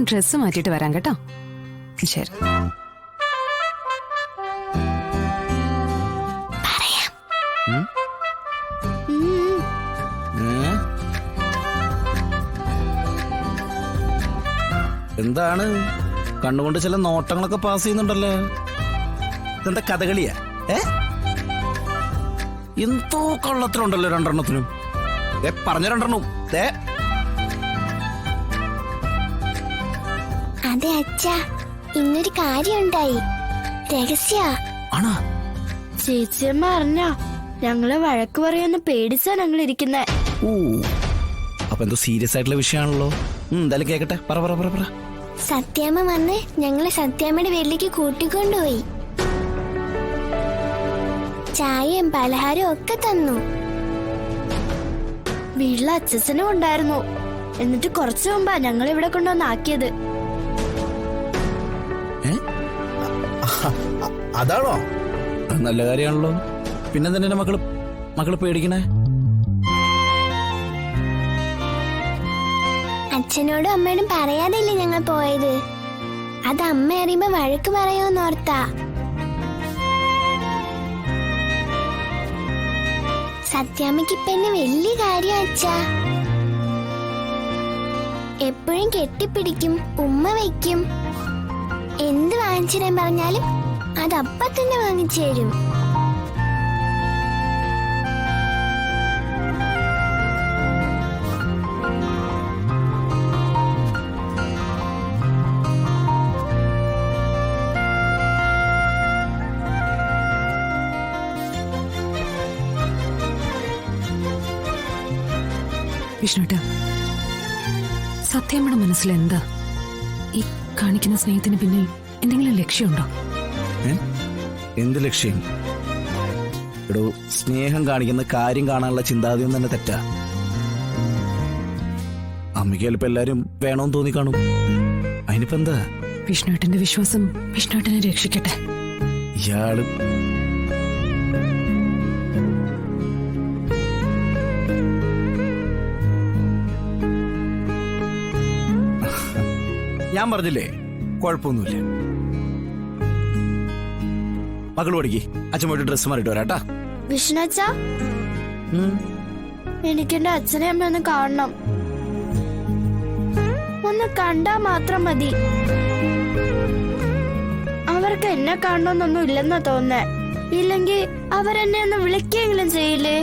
ഞാൻ ഡ്രസ്സ് മാറ്റിയിട്ട് വരാം കേട്ടോ. ശരി. എന്താണ് കണ്ണുകൊണ്ട് ചില നോട്ടങ്ങളൊക്കെ പാസ് ചെയ്യുന്നുണ്ടല്ലോ? ഇതെന്താ കഥകളിയാ? എന്തോ കള്ളത്തിലുണ്ടല്ലോ രണ്ടെണ്ണത്തിനും. പറഞ്ഞ രണ്ടെണ്ണവും. അതെ അച്ഛാ, ഇന്നൊരു കാര്യം ഉണ്ടായി. രഹസ്യ ആണോ? ചേച്ചിയമ്മ അറിഞ്ഞോ? ഞങ്ങള് വഴക്ക് പറയുമെന്ന് പേടിച്ചാ ഞങ്ങൾ ഇരിക്കുന്നേ. ഓ, അപ്പൊ എന്തോ സീരിയസ് ആയിട്ടുള്ള വിഷയമാണല്ലോ. എന്തായാലും കേക്കട്ടെ. പറ. സത്യാമ്മ വന്ന് ഞങ്ങളെ സത്യാമ്മയുടെ വീട്ടിലേക്ക് കൂട്ടിക്കൊണ്ടുപോയി. ചായയും പലഹാരവും ഒക്കെ തന്നു. വീട്ടിലെ അച്ഛനും ഉണ്ടായിരുന്നു. എന്നിട്ട് കുറച്ചു മുമ്പാ ഞങ്ങൾ ഇവിടെ കൊണ്ടുവന്നാക്കിയത്. അതാണോ? നല്ല കാര്യമാണല്ലോ. പിന്നെ തന്നെ മക്കള് പേടിക്കണേ? അച്ഛനോടും അമ്മയോടും പറയാതില്ലേ ഞങ്ങൾ പോയത്. അത് അമ്മ അറിയുമ്പോ വഴക്ക് പറയുമെന്നോർത്താ. സത്യാമ്മയ്ക്ക് ഇപ്പൊ എന്നെ വലിയ കാര്യം അച്ഛാ. എപ്പോഴും കെട്ടിപ്പിടിക്കും, ഉമ്മ വയ്ക്കും. എന്ത് വാങ്ങിച്ചിടാൻ പറഞ്ഞാലും അതപ്പ തന്നെ വാങ്ങിച്ചു തരും. വിഷ്ണുട്ട, സത്യമ്മയുടെ മനസ്സിൽ എന്താ? ഈ കാണിക്കുന്ന സ്നേഹത്തിന് പിന്നിൽ എന്തെങ്കിലും ലക്ഷ്യമുണ്ടോ? എന്ത് ലക്ഷ്യം? എടോ, സ്നേഹം കാണിക്കുന്ന കാര്യം കാണാനുള്ള ചിന്താഗതിയും തന്നെ തെറ്റാ. അമ്മയ്ക്ക് ചിലപ്പോ എല്ലാരും വേണമെന്ന് തോന്നിക്കാണും. അതിനിപ്പോ എന്താ? വിഷ്ണുട്ടന്റെ വിശ്വാസം വിഷ്ണുട്ടനെ രക്ഷിക്കട്ടെ. ഇയാള് ഞാൻ പറഞ്ഞില്ലേ, കുഴപ്പമൊന്നുമില്ല. മകള് പഠിക്ക്. അച്ഛൻ പോയിട്ട് ഡ്രസ്സ് മാറിയിട്ട് വരാട്ടാ. വിഷ്ണുച്ച, എനിക്കെന്റെ അച്ഛനെ അമ്മ ഒന്ന് കാണണം. ഒന്ന് കണ്ടാ മാത്രം മതി. അവർക്ക് എന്നെ കാണണമെന്നൊന്നും ഇല്ലെന്നാ തോന്നേ. ഇല്ലെങ്കിൽ അവരെന്നെ ഒന്ന് വിളിക്കെങ്കിലും ചെയ്യില്ലേ?